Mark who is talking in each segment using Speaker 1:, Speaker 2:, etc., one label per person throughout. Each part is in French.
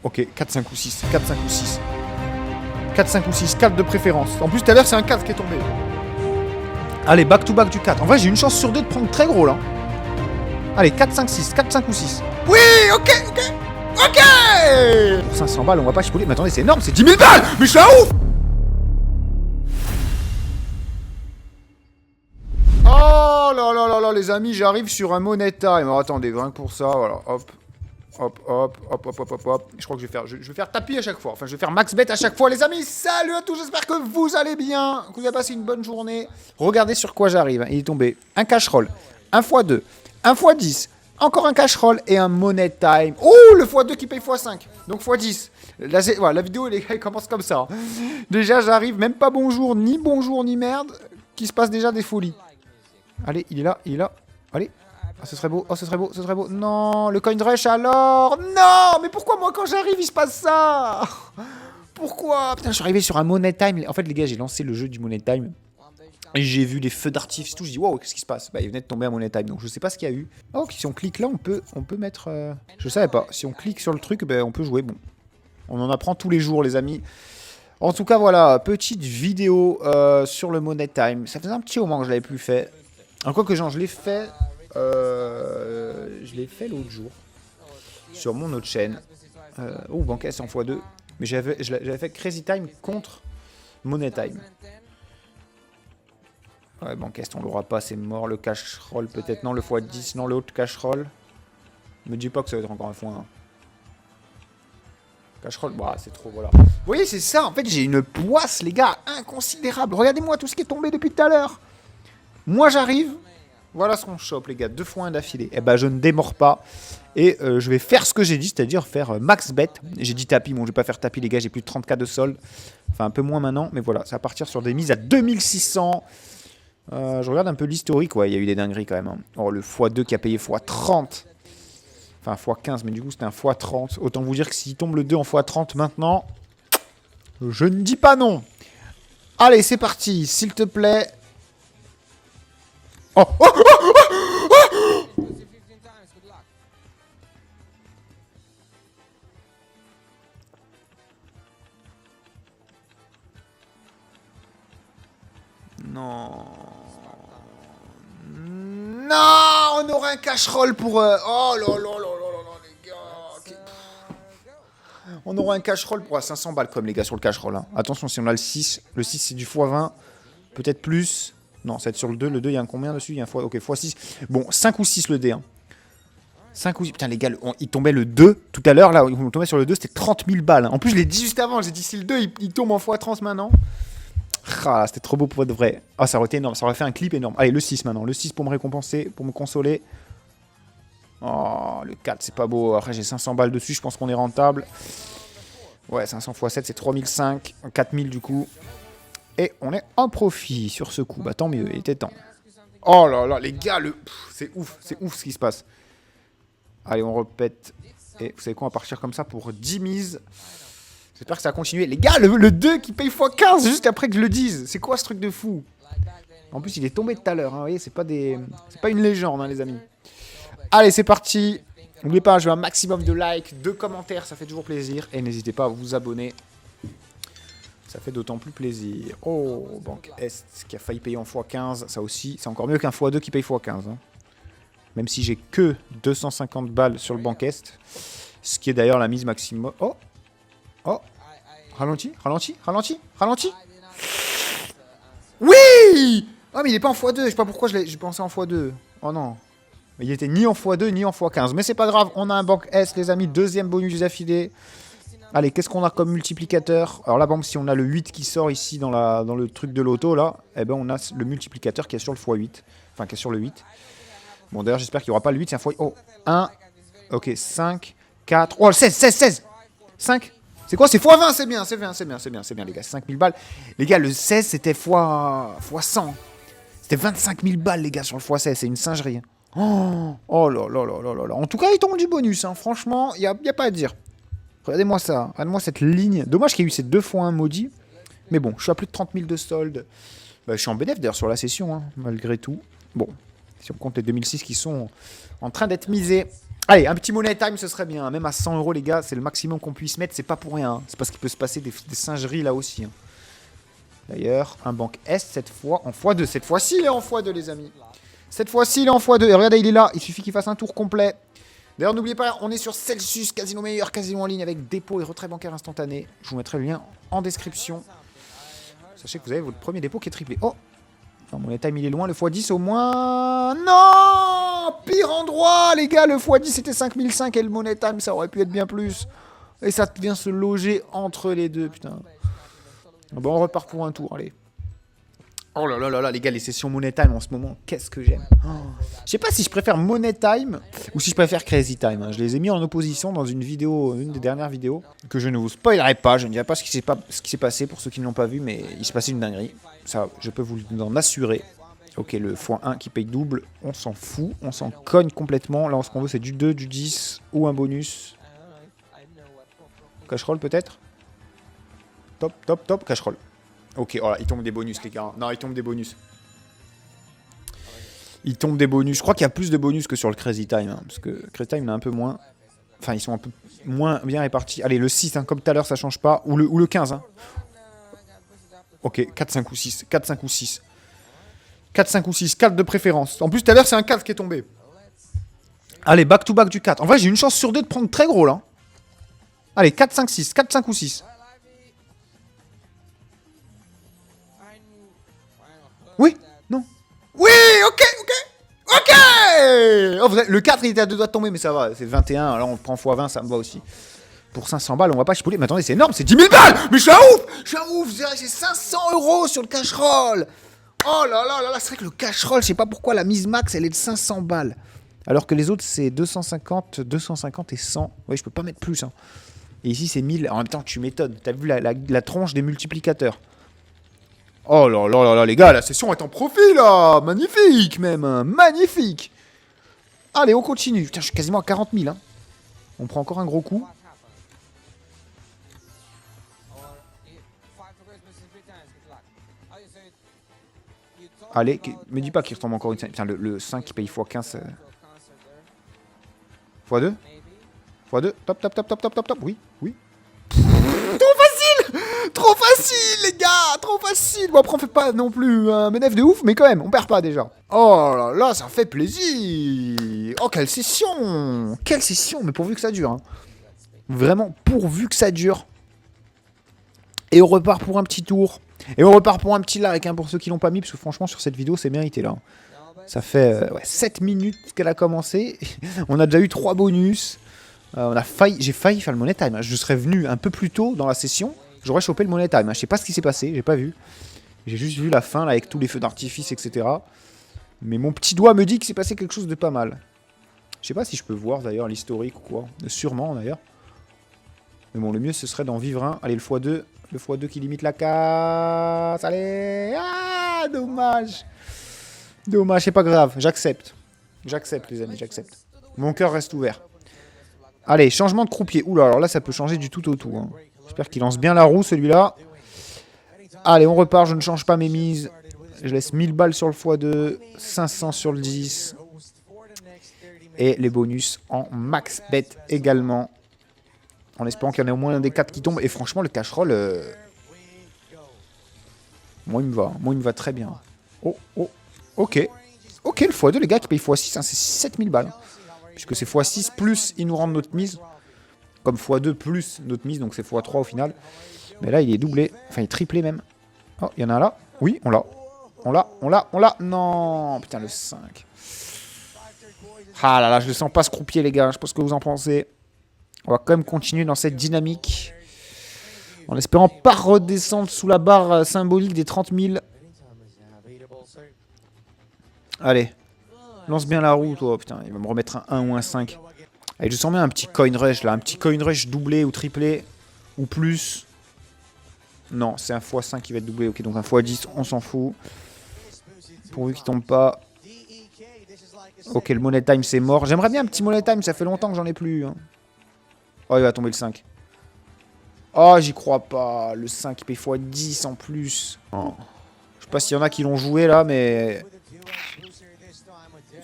Speaker 1: Ok, 4, 5 ou 6. 4, 5 ou 6. 4, 5 ou 6. 4 de préférence. En plus, tout à l'heure, c'est un 4 qui est tombé. Allez, back to back du 4. En vrai, j'ai une chance sur 2 de prendre très gros, là. Allez, 4, 5, 6. 4, 5 ou 6. Oui, ok. Pour 500 balles, on va pas chipouler. Mais attendez, c'est énorme, c'est 10 000 balles. Mais je suis un ouf. Oh là, les amis, j'arrive sur un Money Time. Alors, attendez, rien que pour ça, voilà, hop. Je crois que je vais faire tapis à chaque fois. Enfin, je vais faire max bet à chaque fois, les amis. Salut à tous, j'espère que vous allez bien, que vous avez passé une bonne journée. Regardez sur quoi j'arrive. Il est tombé un cash roll, un x2, un x10, encore un cash roll et un Money Time. Oh, le x2 qui paye x5, donc x10. Là, voilà, la vidéo, les gars, elle commence comme ça. Déjà, j'arrive, même pas bonjour, ni merde, qui se passe déjà des folies. Allez, il est là. Allez. Ah, ce serait beau. Non, le coin rush alors. Non, mais pourquoi moi quand j'arrive il se passe ça? Pourquoi? Putain, je suis arrivé sur un Money Time. En fait, les gars, j'ai lancé le jeu du Money Time. Et j'ai vu les feux d'artifice et tout. Je dis, wow, qu'est-ce qui se passe? Bah, il venait de tomber à Money Time. Donc, je sais pas ce qu'il y a eu. Oh, si on clique là, on peut mettre. Je savais pas. Si on clique sur le truc, bah, on peut jouer. Bon. On en apprend tous les jours, les amis. En tout cas, voilà. Petite vidéo sur le Money Time. Ça faisait un petit moment que je l'avais plus fait. Encore que, genre, je l'ai fait. Je l'ai fait l'autre jour sur mon autre chaîne. Bancaisse en x2. Mais j'avais fait Crazy Time contre Money Time. Ouais, Bancaisse, on l'aura pas, c'est mort. Le cash roll, peut-être. Non, le x10, non, l'autre cash roll. Me dis pas que ça va être encore un x1. Cash roll, bah, c'est trop, voilà. Vous voyez, c'est ça. En fait, j'ai une poisse, les gars, inconsidérable. Regardez-moi tout ce qui est tombé depuis tout à l'heure. Moi, j'arrive. Voilà ce qu'on chope, les gars. 2 x1 d'affilée. Eh ben, je ne démords pas. Et je vais faire ce que j'ai dit, c'est-à-dire faire max bet. J'ai dit tapis. Bon, je vais pas faire tapis, les gars. J'ai plus de 30K de solde. Enfin, un peu moins maintenant. Mais voilà, ça va partir sur des mises à 2600. Je regarde un peu l'historique. Ouais, il y a eu des dingueries quand même. Hein. Oh, le x2 qui a payé x30. Enfin, x15, mais du coup, c'était un x30. Autant vous dire que s'il tombe le 2 en x30 maintenant, je ne dis pas non. Allez, c'est parti. S'il te plaît. Oh, oh, oh, oh, oh. Non. Non, on aura un cash roll pour... Oh là là là là, les gars. Okay. On aura un cash roll pour 500 balles comme les gars sur le cash roll. Hein. Attention, si on a le 6. Le 6, c'est du x20. Peut-être plus. Non, ça va être sur le 2. Le 2, il y a un combien dessus? Il y a un x... Ok, x6. Bon, 5 ou 6 le dé. Hein. 5 ou 6. Putain, les gars, il tombait le 2 tout à l'heure. Là, il tombait sur le 2, c'était 30 000 balles. Hein. En plus, je l'ai dit juste avant. J'ai dit si le 2, il tombe en x30 maintenant. Ah, c'était trop beau pour être vrai. Ah, ça aurait été énorme. Ça aurait fait un clip énorme. Allez, le 6 maintenant. Le 6 pour me récompenser, pour me consoler. Oh, le 4, c'est pas beau. Après, j'ai 500 balles dessus. Je pense qu'on est rentable. Ouais, 500 x 7, c'est 3005. 4000 du coup. Et on est en profit sur ce coup. Bah tant mieux, il était temps. Oh là là, les gars, c'est ouf ce qui se passe. Allez, on répète. Et vous savez quoi, on va partir comme ça pour 10 mises. J'espère que ça va continuer. Les gars, le 2 qui paye x15 juste après que je le dise. C'est quoi ce truc de fou? En plus, il est tombé tout à l'heure. Hein, vous voyez, c'est pas une légende, hein, les amis. Allez, c'est parti. N'oubliez pas, je veux un maximum de likes, de commentaires, ça fait toujours plaisir. Et n'hésitez pas à vous abonner. Ça fait d'autant plus plaisir. Oh, Banque Est qui a failli payer en x15. Ça aussi, c'est encore mieux qu'un x2 qui paye x15. Hein. Même si j'ai que 250 balles sur le Banque Est. Ce qui est d'ailleurs la mise maximum. Oh, oh, ralenti. Oui. Oh, mais il est pas en x2. Je sais pas pourquoi j'ai pensé en x2. Oh non. Mais il était ni en x2 ni en x15. Mais c'est pas grave. On a un Banque S, les amis. Deuxième bonus d'affilée. Allez, qu'est-ce qu'on a comme multiplicateur? Alors là, bon, si on a le 8 qui sort ici dans le truc de l'auto, là, eh ben on a le multiplicateur qui est sur le x8. Enfin, qui est sur le 8. Bon, d'ailleurs, j'espère qu'il n'y aura pas le 8. C'est un x8. Oh, 1. Ok, 5, 4. Oh, 16. 5. C'est quoi? C'est x20, c'est bien, les gars. 5000 balles. Les gars, le 16, c'était x100. C'était 25 000 balles, les gars, sur le x16. C'est une singerie. Oh là là là là là. En tout cas, il tombe du bonus. Hein. Franchement, il n'y a pas à dire. Regardez-moi ça. Regardez-moi cette ligne. Dommage qu'il y ait eu ces 2 x1 maudits. Mais bon, je suis à plus de 30 000 de solde. Bah, je suis en bénéf d'ailleurs sur la session, hein, malgré tout. Bon, si on compte les 2006 qui sont en train d'être misés. Allez, un petit money time, ce serait bien. Même à 100 euros, les gars, c'est le maximum qu'on puisse mettre. C'est pas pour rien. Hein. C'est parce qu'il peut se passer des singeries là aussi. Hein. D'ailleurs, un banque S cette fois en x2. Cette fois-ci, il est en x2, les amis. Cette fois-ci, il est en x2. Et regardez, il est là. Il suffit qu'il fasse un tour complet. D'ailleurs, n'oubliez pas, on est sur Celsius, casino meilleur, casino en ligne avec dépôt et retrait bancaire instantané. Je vous mettrai le lien en description. Sachez que vous avez votre premier dépôt qui est triplé. Oh! Non, mon time, il est loin. Le x10 au moins... Non! Pire endroit, les gars. Le x10, c'était 5005 et le money time, ça aurait pu être bien plus. Et ça vient se loger entre les deux, putain. Bon, on repart pour un tour, allez. Oh là là là là, les gars, les sessions Money Time en ce moment, qu'est-ce que j'aime. Oh. Je sais pas si je préfère Money Time ou si je préfère Crazy Time. Hein. Je les ai mis en opposition dans une vidéo, une des dernières vidéos, que je ne vous spoilerai pas. Je ne dirai pas ce qui s'est passé pour ceux qui ne l'ont pas vu, mais il se passait une dinguerie. Ça, je peux vous en assurer. Ok, le x1 qui paye double, on s'en fout, on s'en cogne complètement. Là, ce qu'on veut, c'est du 2, du 10 ou un bonus. Cash roll peut-être. Top, top, top, cash roll. Ok, voilà, il tombe des bonus, les gars. Non, il tombe des bonus. Il tombe des bonus. Je crois qu'il y a plus de bonus que sur le Crazy Time. Hein, parce que Crazy Time, il y en a un peu moins. Enfin, ils sont un peu moins bien répartis. Allez, le 6, hein, comme tout à l'heure, ça change pas. Ou le 15. Hein. Ok, 4, 5 ou 6. 4, 5 ou 6. 4, 5 ou 6. 4 de préférence. En plus, tout à l'heure, c'est un 4 qui est tombé. Allez, back-to-back du 4. En vrai, j'ai une chance sur 2 de prendre très gros, là. Allez, 4, 5, 6. 4, 5 ou 6. Oui, non. Oui, ok, ok. Ok. Oh, le 4, il était à 2 doigts de tomber, mais ça va. C'est 21, alors on prend x20, ça me va aussi. Pour 500 balles, on va pas chipouler. Mais attendez, c'est énorme, c'est 10 000 balles. Mais je suis un ouf. Je suis un ouf. J'ai 500 € sur le cash roll. Oh là là là là, c'est vrai que le cash roll, je sais pas pourquoi la mise max, elle est de 500 balles. Alors que les autres, c'est 250, 250 et 100. Oui, je peux pas mettre plus. Hein. Et ici, c'est 1000. En même temps, tu m'étonnes. T'as vu la tronche des multiplicateurs. Oh là là là là, les gars, la session est en profit, là. Magnifique, même. Magnifique. Allez, on continue. Putain, je suis quasiment à 40 000. Hein. On prend encore un gros coup. Allez, me dis pas qu'il retombe encore une... Putain, le 5 qui paye x15... x2 x2 top, top, top, top, top, top, top. Oui, oui. Trop facile. Trop facile, les gars. Trop facile. Bon, après, on fait pas non plus un bénéfice de ouf, mais quand même, on perd pas déjà. Oh là là, ça fait plaisir. Oh, quelle session. Quelle session, mais pourvu que ça dure. Hein. Vraiment, pourvu que ça dure. Et on repart pour un petit tour. Et on repart pour un petit like hein, pour ceux qui l'ont pas mis, parce que franchement, sur cette vidéo, c'est mérité là. Ça fait 7 minutes qu'elle a commencé. On a déjà eu 3 bonus. J'ai failli faire le money time. Hein. Je serais venu un peu plus tôt dans la session. J'aurais chopé le money time. Hein. Je sais pas ce qui s'est passé. J'ai pas vu. J'ai juste vu la fin là, avec tous les feux d'artifice, etc. Mais mon petit doigt me dit qu'il s'est passé quelque chose de pas mal. Je sais pas si je peux voir d'ailleurs l'historique ou quoi. Sûrement d'ailleurs. Mais bon, le mieux ce serait d'en vivre un. Allez, le x2. Le x2 qui limite la casse. Allez. Ah, dommage. Dommage, c'est pas grave. J'accepte. J'accepte, les amis, j'accepte. Mon cœur reste ouvert. Allez, changement de croupier. Oula, alors là, ça peut changer du tout au tout. Hein. J'espère qu'il lance bien la roue, celui-là. Allez, on repart. Je ne change pas mes mises. Je laisse 1000 balles sur le x2. 500 sur le 10. Et les bonus en max bet également. En espérant qu'il y en ait au moins un des 4 qui tombe. Et franchement, le cash roll... Moi, il me va. Moi, il me va très bien. Oh, oh. Ok. Ok, le x2, les gars, qui paye x6, hein, c'est 7000 balles. Puisque c'est x6 plus ils nous rendent notre mise. Comme x2 plus notre mise, donc c'est x3 au final. Mais là, il est doublé. Enfin, il est triplé même. Oh, il y en a un là. Oui, on l'a. On l'a, on l'a, on l'a. Non, putain, le 5. Ah là là, je le sens pas se croupier, les gars. Je sais pas ce que vous en pensez. On va quand même continuer dans cette dynamique. En espérant pas redescendre sous la barre symbolique des 30 000. Allez. Lance bien la roue, toi. Putain, il va me remettre un 1 ou un 5. Allez, je sens bien un petit coin rush, là. Un petit coin rush doublé ou triplé. Ou plus. Non, c'est un x5 qui va être doublé. Ok, donc un x10, on s'en fout. Pourvu qu'il tombe pas. Ok, le money time, c'est mort. J'aimerais bien un petit money time. Ça fait longtemps que j'en ai plus. Hein. Oh, il va tomber le 5. Oh, j'y crois pas. Le 5, il paye x10 en plus. Oh. Je sais pas s'il y en a qui l'ont joué, là, mais...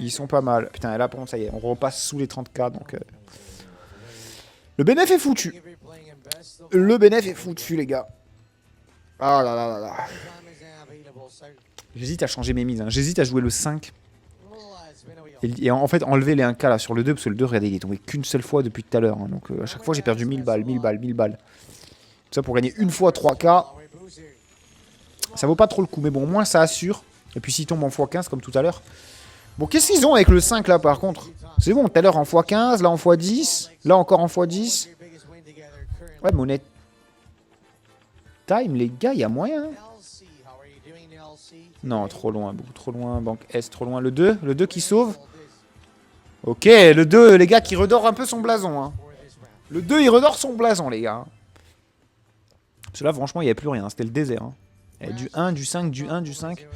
Speaker 1: Ils sont pas mal. Putain, et là, par contre, ça y est, on repasse sous les 30K, donc... Le bénéf est foutu. Le bénéf est foutu, les gars. Ah là là là là. J'hésite à changer mes mises. Hein. J'hésite à jouer le 5. Et en fait, enlever les 1K là sur le 2, parce que le 2, regardez, il est tombé qu'une seule fois depuis tout à l'heure. Hein. Donc à chaque fois, j'ai perdu 1000 balles, 1000 balles, 1000 balles. Tout ça pour gagner une fois 3K. Ça vaut pas trop le coup, mais bon, au moins ça assure. Et puis s'il tombe en x15 comme tout à l'heure. Bon, qu'est-ce qu'ils ont avec le 5 là par contre? C'est bon, tout à l'heure en x15, là en x10, là encore en x10. Ouais, monnaie time, les gars, il y a moyen. Non, trop loin, beaucoup trop loin. Banque S, trop loin. Le 2 qui sauve. Ok, le 2, les gars, qui redore un peu son blason. Hein. Le 2, il redore son blason, les gars. Parce que là, franchement, il n'y avait plus rien. C'était le désert. Hein. Il y avait du 1, du 5, du 1, du 5.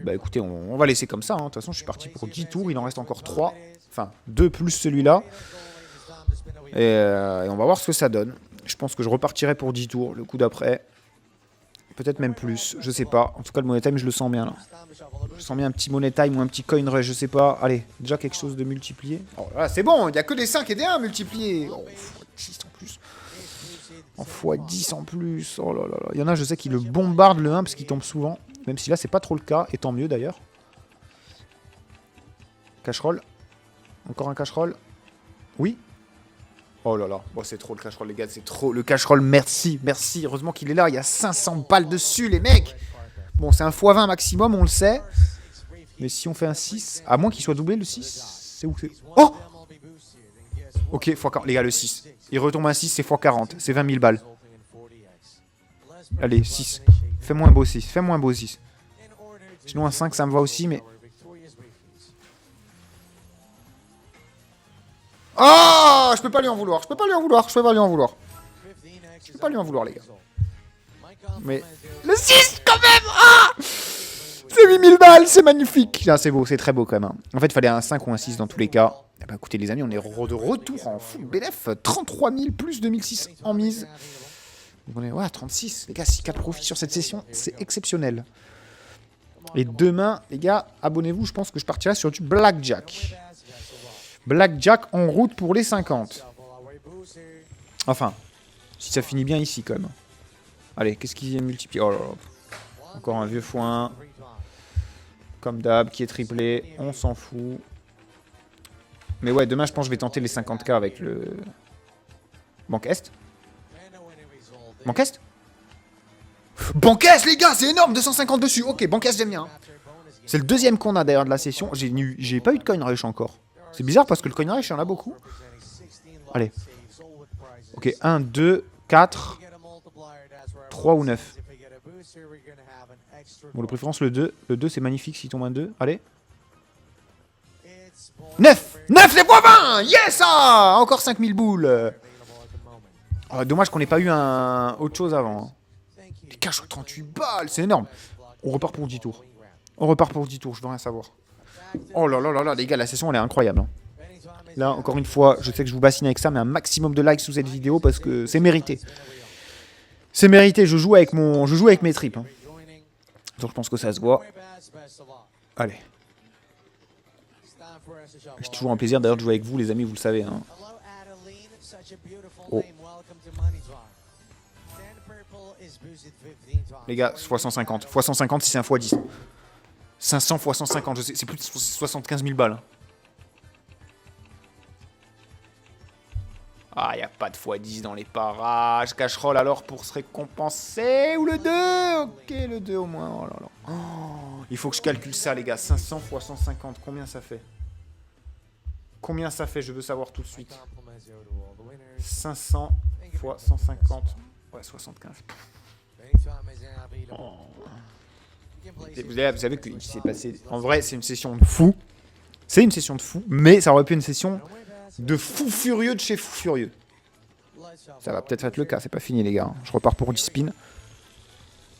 Speaker 1: Bah écoutez, on va laisser comme ça. Hein. De toute façon, je suis parti pour 10 tours. Il en reste encore 3. Enfin, 2 plus celui-là. Et on va voir ce que ça donne. Je pense que je repartirai pour 10 tours le coup d'après. Peut-être même plus, je sais pas. En tout cas, le Money Time, je le sens bien là. Je sens bien un petit Money Time ou un petit Coin Rush, je sais pas. Allez, déjà quelque chose de multiplié. Oh là, c'est bon, il n'y a que des 5 et des 1 multipliés. Oh, x10 en plus. En x10 en plus. Oh là là là. Il y en a, je sais, qui le bombardent le 1 parce qu'il tombe souvent. Même si là, c'est pas trop le cas, et tant mieux d'ailleurs. Cash roll. Encore un cash roll. Oui. Oh là là, bon, c'est trop le cash roll, les gars, c'est trop. Le cash roll, merci, merci. Heureusement qu'il est là, il y a 500 balles dessus, les mecs. Bon, c'est un x20 maximum, on le sait. Mais si on fait un 6, à moins qu'il soit doublé, le 6, c'est où c'est... Oh! Ok, x40, les gars, le 6. Il retombe un 6, c'est x40, c'est 20 000 balles. Allez, 6. Fais-moi un beau 6, fais-moi un beau 6. Sinon, un 5, ça me va aussi, mais... Oh, je peux pas lui en vouloir, je peux pas lui en vouloir, je peux pas lui en vouloir. Je peux pas lui en vouloir, les gars. Mais le 6 quand même. Ah, c'est 8000 balles, c'est magnifique. Ah, c'est beau, c'est très beau quand même. Hein. En fait, il fallait un 5 ou un 6 dans tous les cas. Eh ben, écoutez les amis, on est de retour en full BNF. 33 000 plus 2006 en mise. Donc on est ouais, 36. Les gars, 6K de profit sur cette session, c'est exceptionnel. Et demain, les gars, abonnez-vous, je pense que je partirai sur du Blackjack. Blackjack en route pour les 50. Enfin, si ça finit bien ici quand même. Allez, qu'est-ce qui est multiplié? Oh là là. Encore un vieux x1. Comme d'hab, qui est triplé. On s'en fout. Mais ouais, demain, je pense que je vais tenter les 50K avec le... Banque Est. Banque Est. Banque Est, les gars, c'est énorme, 250 dessus. Ok, Banque Est, j'aime bien. C'est le deuxième qu'on a d'ailleurs de la session. J'ai pas eu de coin rush encore. C'est bizarre parce que le coin rush, il y en a beaucoup. Allez. Ok, 1, 2, 4, 3 ou 9. Bon, de préférence le 2. Le 2, c'est magnifique s'il tombe un 2. Allez. 9 9 les points 20. Yes ah encore 5000 boules. Oh, dommage qu'on n'ait pas eu autre chose avant. Les cash 38 balles, c'est énorme. On repart pour 10 tours. On repart pour 10 tours, je veux rien savoir. Oh là là là là, les gars, la session elle est incroyable. Hein. Là, encore une fois, je sais que je vous bassine avec ça, mais un maximum de likes sous cette vidéo parce que c'est mérité. C'est mérité, je joue avec mes tripes. Hein. Donc je pense que ça se voit. Allez. J'ai toujours un plaisir d'ailleurs de jouer avec vous, les amis, vous le savez. Hein. Oh. Les gars, x150. x150 si c'est un x10. 500 x 150, je sais, c'est plus de 75 000 balles. Ah, y a pas de x10 dans les parages. Cash roll alors pour se récompenser. Ou le 2. Ok, le 2 au moins. Oh là là. Oh, il faut que je calcule ça, les gars. 500 x 150, combien ça fait? Combien ça fait? Je veux savoir tout de suite. 500 x 150. Ouais, 75. Oh. Vous savez qu'il s'est passé... En vrai, c'est une session de fou. C'est une session de fou, mais ça aurait pu être une session de fou furieux de chez fou furieux. Ça va peut-être être le cas, c'est pas fini les gars. Je repars pour 10 spins.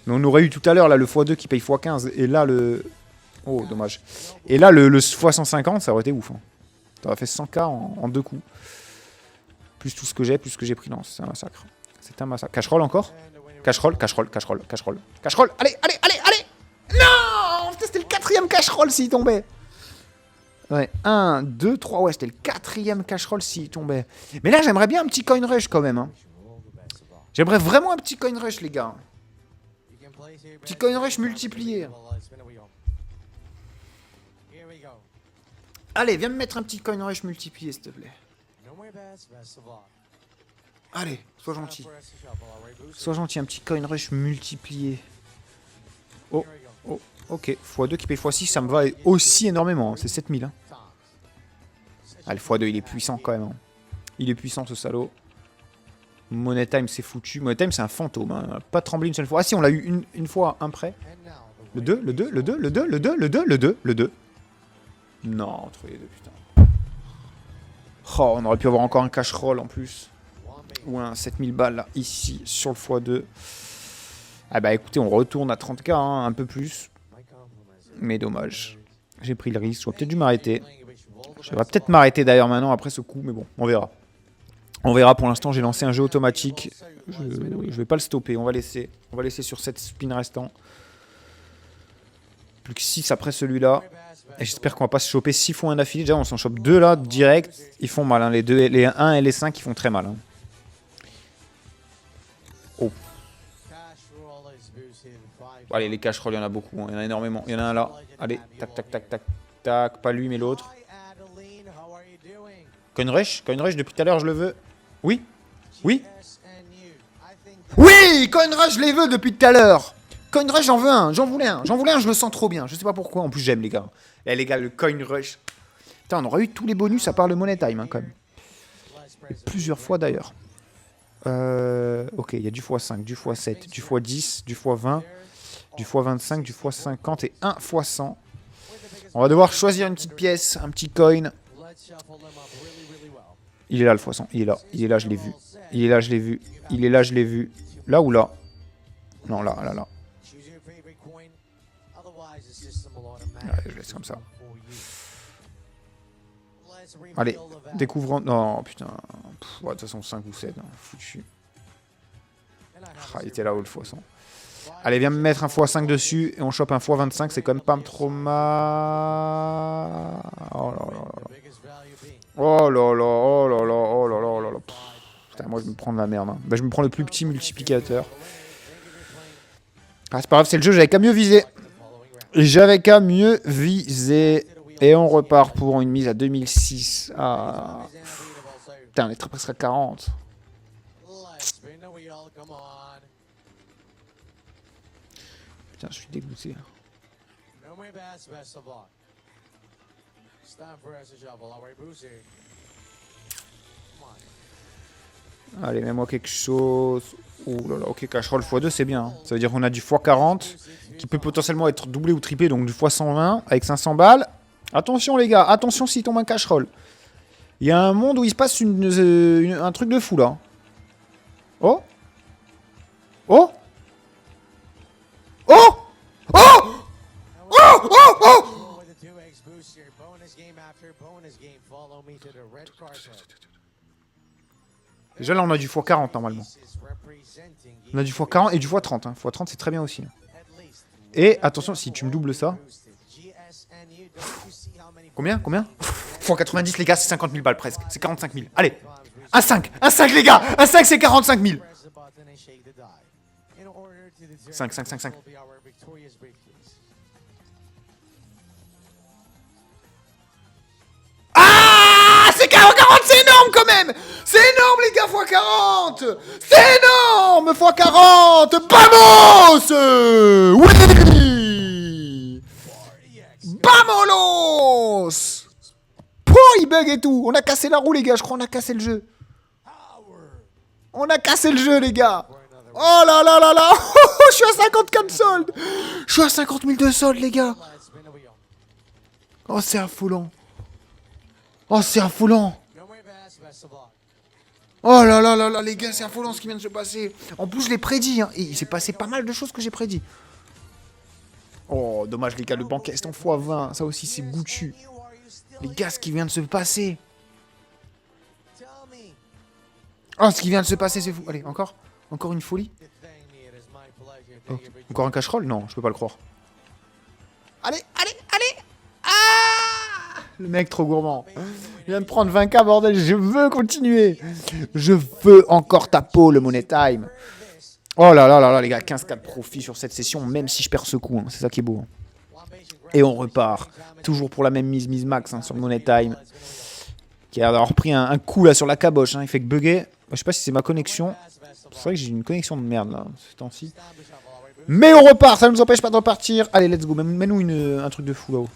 Speaker 1: Mais on aurait eu tout à l'heure là le x2 qui paye x15 et là le... Oh, dommage. Et là le x150, ça aurait été ouf. Hein. Ça aurait fait 100K en 2 coups. Plus tout ce que j'ai, plus ce que j'ai pris. Non, c'est un massacre. C'est un massacre. Cash roll encore? Cash roll, cash roll, cash roll, cash roll. Cash roll, allez, allez, allez, allez! Non! C'était le 4e cash roll s'il tombait. Ouais, 1, 2, 3. Ouais, c'était le 4e cash roll s'il tombait. Mais là, j'aimerais bien un petit coin rush quand même. Hein. J'aimerais vraiment un petit coin rush, les gars. Petit coin rush multiplié. Allez, viens me mettre un petit coin rush multiplié, s'il te plaît. Allez, sois gentil. Sois gentil, un petit coin rush multiplié. Oh, oh, ok. x2 qui paye x6, ça me va aussi énormément. Hein. C'est 7000. Hein. Ah, le x2, il est puissant quand même. Hein. Il est puissant, ce salaud. Money Time, c'est foutu. Money Time, c'est un fantôme. Hein. Pas tremblé une seule fois. Ah si, on l'a eu une fois, un prêt. Le 2, le 2, le 2, le 2, le 2, le 2, le 2, le 2. Non, entre les deux, putain. Oh, on aurait pu avoir encore un cash roll en plus. Ou un 7000 balles, là, ici, sur le x2. Ah bah écoutez, on retourne à 30K, hein, un peu plus. Mais dommage. J'ai pris le risque. J'aurais peut-être dû m'arrêter. J'aurais peut-être m'arrêter d'ailleurs maintenant après ce coup, mais bon, on verra. On verra, pour l'instant, j'ai lancé un jeu automatique. Je vais pas le stopper, on va laisser sur 7 spins restants. Plus que 6 après celui-là. Et j'espère qu'on va pas se choper 6 fois un affilé. Déjà, on s'en chope 2 là, direct. Ils font mal, hein. Les 1 et les 5, ils font très mal. Hein. Oh. Allez, les cash rolls, il y en a beaucoup. Hein. Il y en a énormément. Il y en a un là. Allez, tac, tac, tac, tac, tac. Pas lui, mais l'autre. Coin rush depuis tout à l'heure, je le veux. Oui. Oui. Oui, Coin rush, je les veux depuis tout à l'heure. Coin rush, j'en veux un. J'en voulais un, je le sens trop bien. Je sais pas pourquoi. En plus, j'aime les gars. Eh, les gars, le Coin rush. Putain, on aurait eu tous les bonus à part le Money Time, hein, quand même. Et plusieurs fois d'ailleurs. Ok, il y a du x5, du x7, du x10, du x20, du x25, du x50 et un x100. On va devoir choisir une petite pièce, un petit coin. Il est là le x100, il est là, je l'ai vu. Il est là, je l'ai vu. Il est là, je l'ai vu. Là ou là? Non, là, là, là. Allez, je laisse comme ça. Allez, découvrons... Non, putain. Pff, ouais, de toute façon, 5 ou 7. Hein, foutu. Ah, il était là où le x100. Allez, viens me mettre un x5 dessus et on chope un x25. C'est quand même pas trop mal. Oh là là là. Oh là là, oh là là, oh là là, oh là là. Putain, moi, je me prends de la merde. Hein. Bah, je me prends le plus petit multiplicateur. Ah, c'est pas grave, c'est le jeu, j'avais qu'à mieux viser. J'avais qu'à mieux viser. Et on repart pour une mise à 2006. Ah. Putain, on est très presque à 40. Putain, je suis dégoûté. Allez, mets-moi quelque chose. Oh là là, ok, cash roll x2, c'est bien. Hein. Ça veut dire qu'on a du x40 qui peut potentiellement être doublé ou triplé, donc du x120 avec 500 balles. Attention les gars, attention s'il tombe un cash roll. Il y a un monde où il se passe un truc de fou là. Oh. Oh. Oh. Oh. Oh. Oh. Oh. Déjà là on a du x40 normalement. On a du x40 et du x30. Hein. x30 c'est très bien aussi. Et attention, si tu me doubles ça. Combien x90 les gars, c'est 50 000 balles presque. C'est 45 000. Allez. Un 5 les gars. Un 5 c'est 45 000. 5. Ah, c'est 40, c'est énorme quand même. C'est énorme les gars, x40. C'est énorme, x40. Vamos. Oui. Vamonos. Oh, il bug et tout. On a cassé la roue les gars, je crois qu'on a cassé le jeu. On a cassé le jeu les gars. Oh là là là là. Je suis à 54 de solde. Je suis à 50 000 de solde les gars. Oh c'est affolant. Oh c'est affolant. Oh là là là là les gars, c'est affolant ce qui vient de se passer. En plus je l'ai prédit hein. Et il s'est passé pas mal de choses que j'ai prédit. Oh dommage les gars, le banquet est en x20. Ça aussi c'est goûtu. Les gars, ce qui vient de se passer. Oh, ce qui vient de se passer, c'est fou. Allez, encore une folie. Oh, encore un cash roll? Non, je peux pas le croire. Allez. Ah Le mec trop gourmand. Il vient de prendre 20K, bordel. Je veux continuer. Je veux encore ta peau, le Money Time. Oh là là là là, les gars. 15K de profit sur cette session, même si je perds ce coup. Hein. C'est ça qui est beau. Hein. Et on repart. Toujours pour la même mise max hein, sur le Money Time. Qui a alors pris un coup là sur la caboche. Hein. Il fait que bugger. Je sais pas si c'est ma connexion. C'est vrai que j'ai une connexion de merde là, ce temps-ci. Mais on repart, ça ne nous empêche pas de repartir. Allez, let's go. Mets-nous un truc de fou là-haut.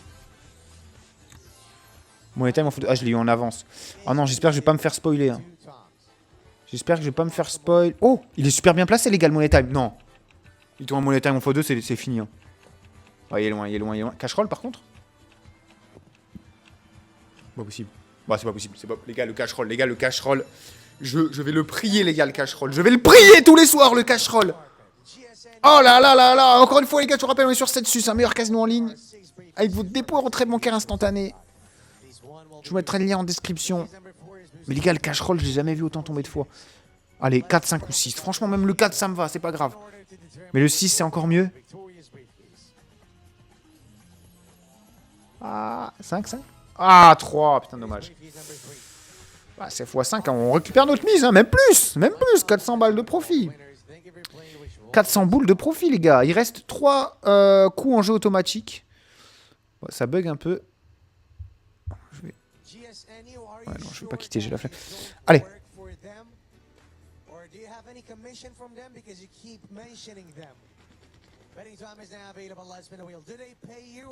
Speaker 1: Mon time, ah, je l'ai eu en avance. Ah non, j'espère que je vais pas me faire spoiler. Hein. J'espère que je vais pas me faire spoil. Oh, il est super bien placé, les gars, le Money Time. Non. Il tourne un Money Time en x2, c'est fini. Hein. Oh, il est loin, il est loin, il est loin. Cash roll par contre. Pas possible. Bah, c'est pas possible. C'est pas... Les gars, le cash roll, les gars, le cash roll. Je vais le prier, les gars, le cash roll. Je vais le prier tous les soirs, le cash roll. Oh là là là là. Encore une fois, les gars, je vous rappelle, on est sur 7 sus, un meilleur casino en ligne. Avec votre dépôt et retrait bancaire instantané. Je vous mettrai le lien en description. Mais les gars, le cash roll, je l'ai jamais vu autant tomber de fois. Allez, 4, 5 ou 6. Franchement, même le 4, ça me va, c'est pas grave. Mais le 6, c'est encore mieux. Ah, 5, 5. Ah, 3, putain, dommage. Bah, c'est x5, hein. On récupère notre mise, hein. Même plus. 400 balles de profit. 400 boules de profit, les gars. Il reste 3 coups en jeu automatique. Bon, ça bug un peu. Ouais, non, je vais pas quitter, j'ai la flemme. Allez.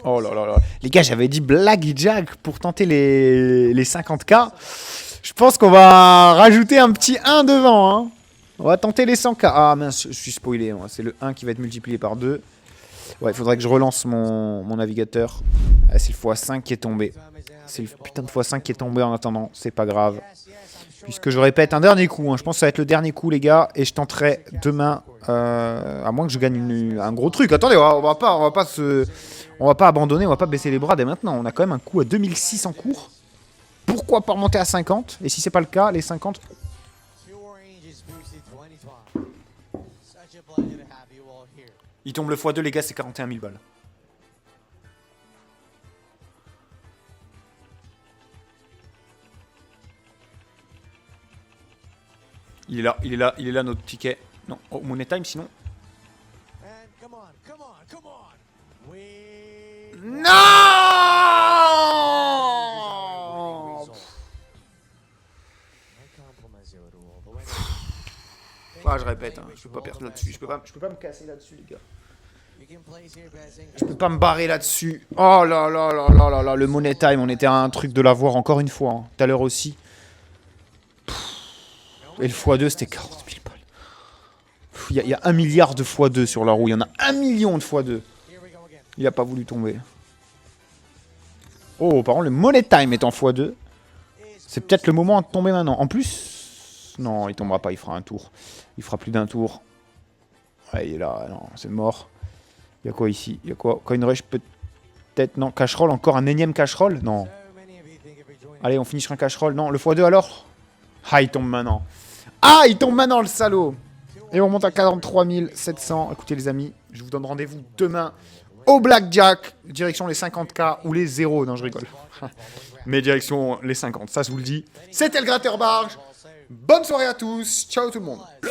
Speaker 1: Oh là là là. Les gars, j'avais dit Blackjack pour tenter les 50K. Je pense qu'on va rajouter un petit 1 devant. Hein. On va tenter les 100K. Ah mince, je suis spoilé. C'est le 1 qui va être multiplié par 2. Ouais, il faudrait que je relance mon navigateur. Ah, c'est le x5 qui est tombé. C'est le putain de x5 qui est tombé en attendant. C'est pas grave. Puisque je répète un dernier coup. Hein. Je pense que ça va être le dernier coup, les gars. Et je tenterai demain. À moins que je gagne un gros truc. Attendez, on va pas abandonner. On va pas baisser les bras dès maintenant. On a quand même un coup à 2006 en cours. Pourquoi pas remonter à 50? Et si c'est pas le cas, les 50... Il tombe le x2, les gars, c'est 41 000 balles. Il est là notre ticket. Non, oh, Money Time sinon. Non! Ah, je répète, hein, je peux pas perdre là-dessus. Je peux pas me casser là-dessus, les gars. Je peux pas me barrer là-dessus. Oh là là là là là là, le Money Time, on était à un truc de l'avoir encore une fois. Hein. Tout à l'heure aussi. Et le x2, c'était 40 000 balles. Il y a 1 milliard de x2 sur la roue. Il y en a 1 million de x2. Il a pas voulu tomber. Oh, par contre, le Money Time est en x2. C'est peut-être le moment de tomber maintenant. En plus, non, il tombera pas. Il fera un tour. Il fera plus d'un tour. Ouais, il est là. Non, c'est mort. Il y a quoi ici? Il y a quoi? Coin Rush peut-être? Non. Cash roll, encore un énième cash roll? Non. Allez, on finit sur un cash roll. Non, le x2 alors? Ah, il tombe maintenant. Ah, il tombe maintenant, le salaud. Et on monte à 43 700. Écoutez, les amis, je vous donne rendez-vous demain au Blackjack. Direction les 50K ou les 0. Non, je rigole. Mais direction les 50, ça, je vous le dis. C'était le Gratteur Barge. Bonne soirée à tous. Ciao tout le monde. Le